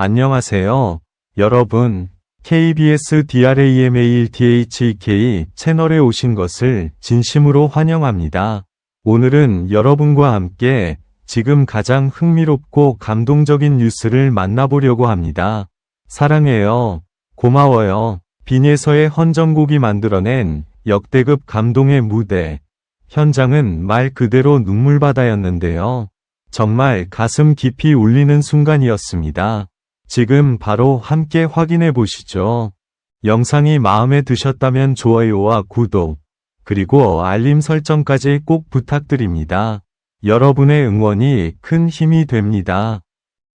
안녕하세요, 여러분. KBS DRAMALTHK 채널에 오신 것을 진심으로 환영합니다. 오늘은 여러분과 함께 지금 가장 흥미롭고 감동적인 뉴스를 만나보려고 합니다. 사랑해요. 고마워요. 빈에서의 헌정곡이 만들어낸 역대급 감동의 무대. 현장은 말 그대로 눈물바다였는데요. 정말 가슴 깊이 울리는 순간이었습니다. 지금 바로 함께 확인해 보시죠. 영상이 마음에 드셨다면 좋아요와 구독, 그리고 알림 설정까지 꼭 부탁드립니다. 여러분의 응원이 큰 힘이 됩니다.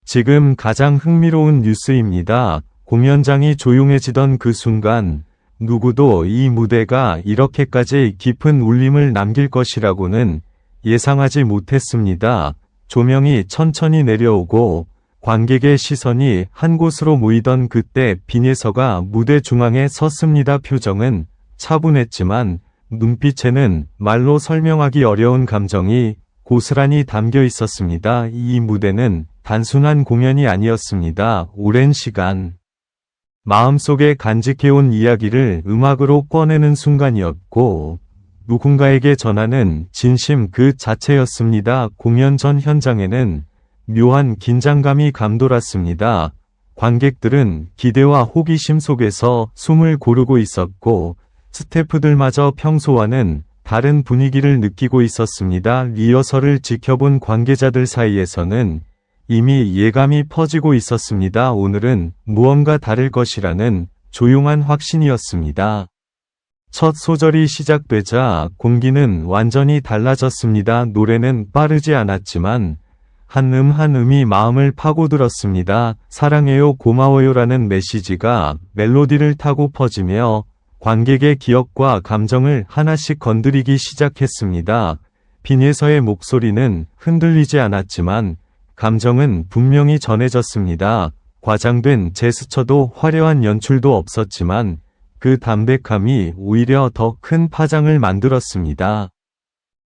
지금 가장 흥미로운 뉴스입니다. 공연장이 조용해지던 그 순간, 누구도 이 무대가 이렇게까지 깊은 울림을 남길 것이라고는 예상하지 못했습니다. 조명이 천천히 내려오고 관객의 시선이 한 곳으로 모이던 그때 빈예서가 무대 중앙에 섰습니다. 표정은 차분했지만 눈빛에는 말로 설명하기 어려운 감정이 고스란히 담겨 있었습니다. 이 무대는 단순한 공연이 아니었습니다. 오랜 시간 마음속에 간직해온 이야기를 음악으로 꺼내는 순간이었고, 누군가에게 전하는 진심 그 자체였습니다. 공연 전 현장에는 묘한 긴장감이 감돌았습니다. 관객들은 기대와 호기심 속에서 숨을 고르고 있었고, 스태프들마저 평소와는 다른 분위기를 느끼고 있었습니다. 리허설을 지켜본 관계자들 사이에서는 이미 예감이 퍼지고 있었습니다. 오늘은 무언가 다를 것이라는 조용한 확신이었습니다. 첫 소절이 시작되자 공기는 완전히 달라졌습니다. 노래는 빠르지 않았지만 한 한 음이 마음을 파고들었습니다. 사랑해요, 고마워요라는 메시지가 멜로디를 타고 퍼지며 관객의 기억과 감정을 하나씩 건드리기 시작했습니다. 빈예서의 목소리는 흔들리지 않았지만 감정은 분명히 전해졌습니다. 과장된 제스처도 화려한 연출도 없었지만 그 담백함이 오히려 더 큰 파장을 만들었습니다.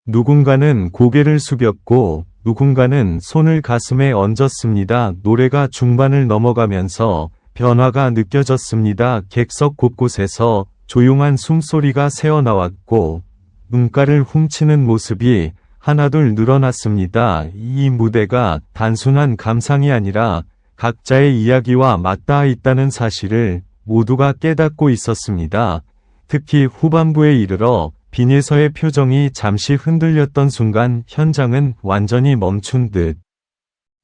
누군가는 고개를 숙였고 누군가는 손을 가슴에 얹었습니다. 노래가 중반을 넘어가면서 변화가 느껴졌습니다. 객석 곳곳에서 조용한 숨소리가 새어나왔고 눈가를 훔치는 모습이 하나둘 늘어났습니다. 이 무대가 단순한 감상이 아니라 각자의 이야기와 맞닿아 있다는 사실을 모두가 깨닫고 있었습니다. 특히 후반부에 이르러 빈예서의 표정이 잠시 흔들렸던 순간 현장은 완전히 멈춘 듯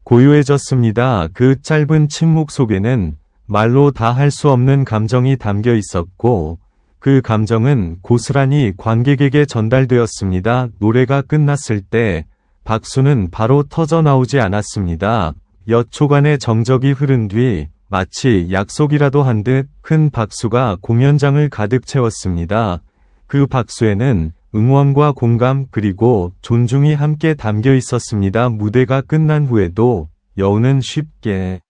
고요해졌습니다. 그 짧은 침묵 속에는 말로 다 할 수 없는 감정이 담겨 있었고 그 감정은 고스란히 관객에게 전달되었습니다. 노래가 끝났을 때 박수는 바로 터져 나오지 않았습니다. 몇 초간의 정적이 흐른 뒤 마치 약속이라도 한 듯 큰 박수가 공연장을 가득 채웠습니다. 그 박수에는 응원과 공감 그리고 존중이 함께 담겨 있었습니다. 무대가 끝난 후에도 여운은 쉽게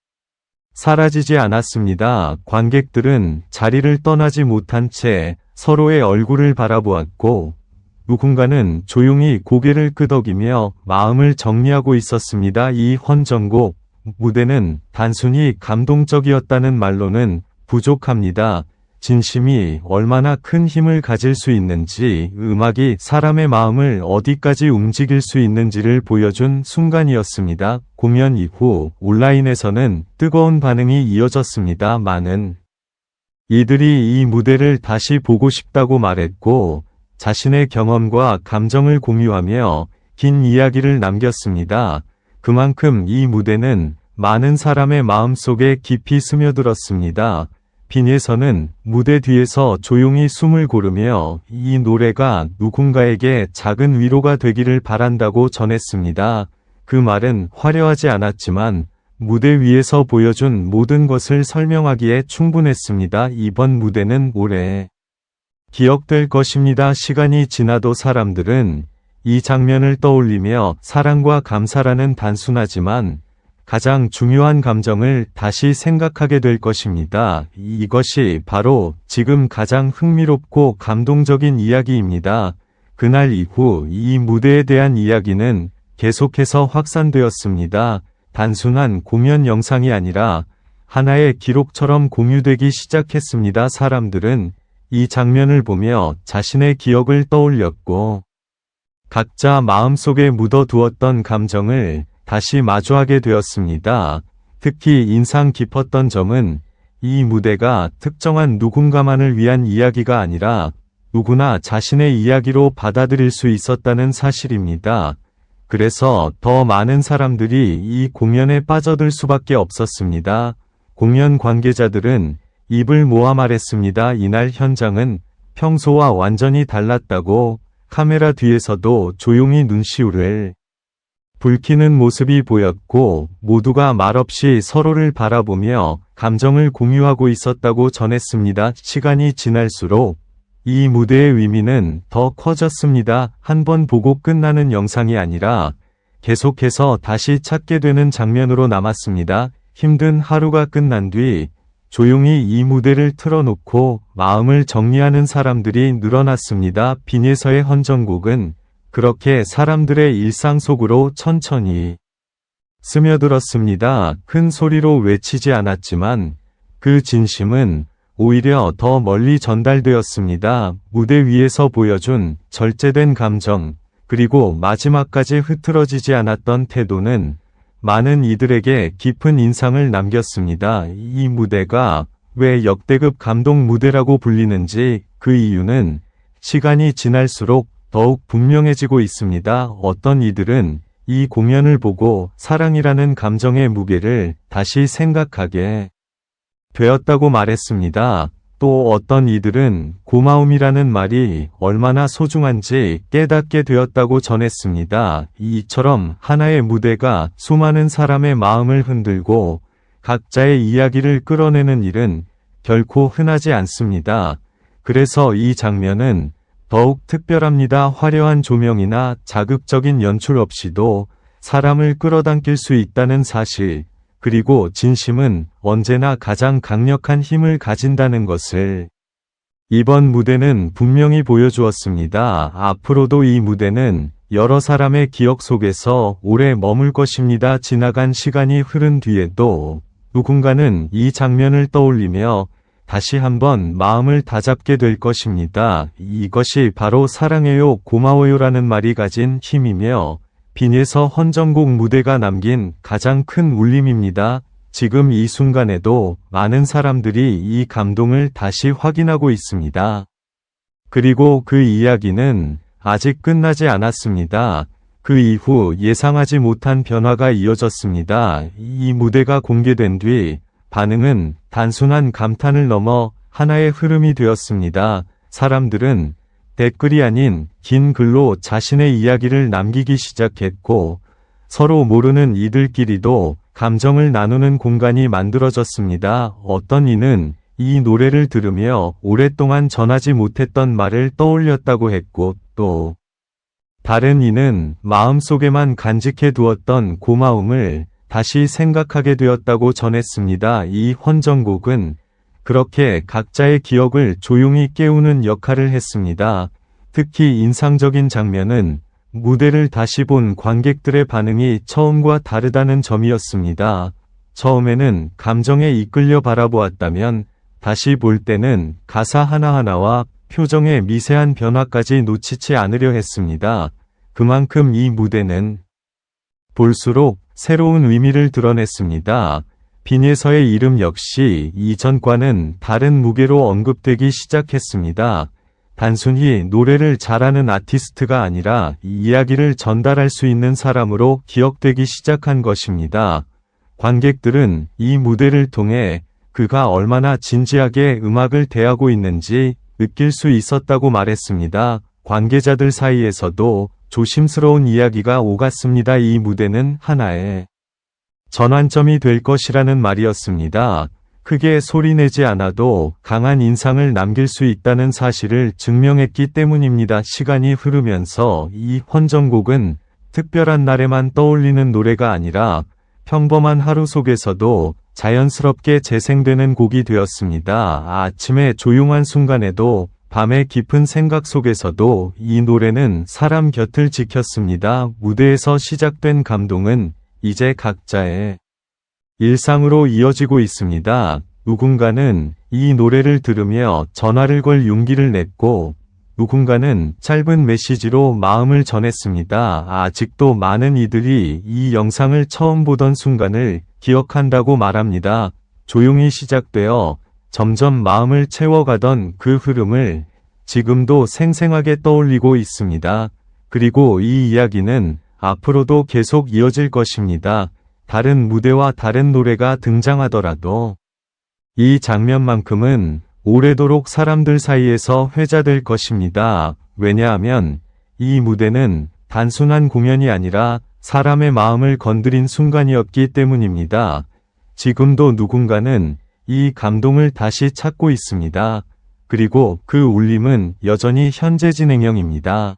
사라지지 않았습니다. 관객들은 자리를 떠나지 못한 채 서로의 얼굴을 바라보았고 누군가는 조용히 고개를 끄덕이며 마음을 정리하고 있었습니다. 이 헌정곡 무대는 단순히 감동적이었다는 말로는 부족합니다. 진심이 얼마나 큰 힘을 가질 수 있는지, 음악이 사람의 마음을 어디까지 움직일 수 있는지를 보여준 순간이었습니다. 공연 이후 온라인에서는 뜨거운 반응이 이어졌습니다. 많은 이들이 이 무대를 다시 보고 싶다고 말했고, 자신의 경험과 감정을 공유하며 긴 이야기를 남겼습니다. 그만큼 이 무대는 많은 사람의 마음속에 깊이 스며들었습니다. 빈예서는 무대 뒤에서 조용히 숨을 고르며 이 노래가 누군가에게 작은 위로가 되기를 바란다고 전했습니다. 그 말은 화려하지 않았지만 무대 위에서 보여준 모든 것을 설명하기에 충분했습니다. 이번 무대는 오래 기억될 것입니다. 시간이 지나도 사람들은 이 장면을 떠올리며 사랑과 감사라는 단순하지만 가장 중요한 감정을 다시 생각하게 될 것입니다. 이것이 바로 지금 가장 흥미롭고 감동적인 이야기입니다. 그날 이후 이 무대에 대한 이야기는 계속해서 확산되었습니다. 단순한 공연 영상이 아니라 하나의 기록처럼 공유되기 시작했습니다. 사람들은 이 장면을 보며 자신의 기억을 떠올렸고, 각자 마음속에 묻어두었던 감정을 다시 마주하게 되었습니다. 특히 인상 깊었던 점은 이 무대가 특정한 누군가만을 위한 이야기가 아니라 누구나 자신의 이야기로 받아들일 수 있었다는 사실입니다. 그래서 더 많은 사람들이 이 공연에 빠져들 수밖에 없었습니다. 공연 관계자들은 입을 모아 말했습니다. 이날 현장은 평소와 완전히 달랐다고. 카메라 뒤에서도 조용히 눈시울을 붉히는 모습이 보였고, 모두가 말없이 서로를 바라보며 감정을 공유하고 있었다고 전했습니다. 시간이 지날수록 이 무대의 의미는 더 커졌습니다. 한 번 보고 끝나는 영상이 아니라 계속해서 다시 찾게 되는 장면으로 남았습니다. 힘든 하루가 끝난 뒤 조용히 이 무대를 틀어놓고 마음을 정리하는 사람들이 늘어났습니다. 빈에서의 헌정곡은 그렇게 사람들의 일상 속으로 천천히 스며들었습니다. 큰 소리로 외치지 않았지만 그 진심은 오히려 더 멀리 전달되었습니다. 무대 위에서 보여준 절제된 감정, 그리고 마지막까지 흐트러지지 않았던 태도는 많은 이들에게 깊은 인상을 남겼습니다. 이 무대가 왜 역대급 감동 무대라고 불리는지 그 이유는 시간이 지날수록 더욱 분명해지고 있습니다. 어떤 이들은 이 공연을 보고 사랑이라는 감정의 무게를 다시 생각하게 되었다고 말했습니다. 또 어떤 이들은 고마움이라는 말이 얼마나 소중한지 깨닫게 되었다고 전했습니다. 이처럼 하나의 무대가 수많은 사람의 마음을 흔들고 각자의 이야기를 끌어내는 일은 결코 흔하지 않습니다. 그래서 이 장면은 더욱 특별합니다. 화려한 조명이나 자극적인 연출 없이도 사람을 끌어당길 수 있다는 사실, 그리고 진심은 언제나 가장 강력한 힘을 가진다는 것을 이번 무대는 분명히 보여주었습니다. 앞으로도 이 무대는 여러 사람의 기억 속에서 오래 머물 것입니다. 지나간 시간이 흐른 뒤에도 누군가는 이 장면을 떠올리며 다시 한번 마음을 다잡게 될 것입니다. 이것이 바로 사랑해요, 고마워요라는 말이 가진 힘이며 빈에서 헌정곡 무대가 남긴 가장 큰 울림입니다. 지금 이 순간에도 많은 사람들이 이 감동을 다시 확인하고 있습니다. 그리고 그 이야기는 아직 끝나지 않았습니다. 그 이후 예상하지 못한 변화가 이어졌습니다. 이 무대가 공개된 뒤 반응은 단순한 감탄을 넘어 하나의 흐름이 되었습니다. 사람들은 댓글이 아닌 긴 글로 자신의 이야기를 남기기 시작했고, 서로 모르는 이들끼리도 감정을 나누는 공간이 만들어졌습니다. 어떤 이는 이 노래를 들으며 오랫동안 전하지 못했던 말을 떠올렸다고 했고, 또 다른 이는 마음속에만 간직해 두었던 고마움을 다시 생각하게 되었다고 전했습니다. 이 헌정곡은 그렇게 각자의 기억을 조용히 깨우는 역할을 했습니다. 특히 인상적인 장면은 무대를 다시 본 관객들의 반응이 처음과 다르다는 점이었습니다. 처음에는 감정에 이끌려 바라보았다면 다시 볼 때는 가사 하나하나와 표정의 미세한 변화까지 놓치지 않으려 했습니다. 그만큼 이 무대는 볼수록 새로운 의미를 드러냈습니다. 빈에서의 이름 역시 이전과는 다른 무게로 언급되기 시작했습니다. 단순히 노래를 잘하는 아티스트가 아니라 이야기를 전달할 수 있는 사람으로 기억되기 시작한 것입니다. 관객들은 이 무대를 통해 그가 얼마나 진지하게 음악을 대하고 있는지 느낄 수 있었다고 말했습니다. 관계자들 사이에서도 조심스러운 이야기가 오갔습니다. 이 무대는 하나의 전환점이 될 것이라는 말이었습니다. 크게 소리내지 않아도 강한 인상을 남길 수 있다는 사실을 증명했기 때문입니다. 시간이 흐르면서 이 헌정곡은 특별한 날에만 떠올리는 노래가 아니라 평범한 하루 속에서도 자연스럽게 재생되는 곡이 되었습니다. 아침의 조용한 순간에도 밤의 깊은 생각 속에서도 이 노래는 사람 곁을 지켰습니다. 무대에서 시작된 감동은 이제 각자의 일상으로 이어지고 있습니다. 누군가는 이 노래를 들으며 전화를 걸 용기를 냈고, 누군가는 짧은 메시지로 마음을 전했습니다. 아직도 많은 이들이 이 영상을 처음 보던 순간을 기억한다고 말합니다. 조용히 시작되어 점점 마음을 채워가던 그 흐름을 지금도 생생하게 떠올리고 있습니다. 그리고 이 이야기는 앞으로도 계속 이어질 것입니다. 다른 무대와 다른 노래가 등장하더라도 이 장면만큼은 오래도록 사람들 사이에서 회자될 것입니다. 왜냐하면 이 무대는 단순한 공연이 아니라 사람의 마음을 건드린 순간이었기 때문입니다. 지금도 누군가는 이 감동을 다시 찾고 있습니다. 그리고 그 울림은 여전히 현재 진행형입니다.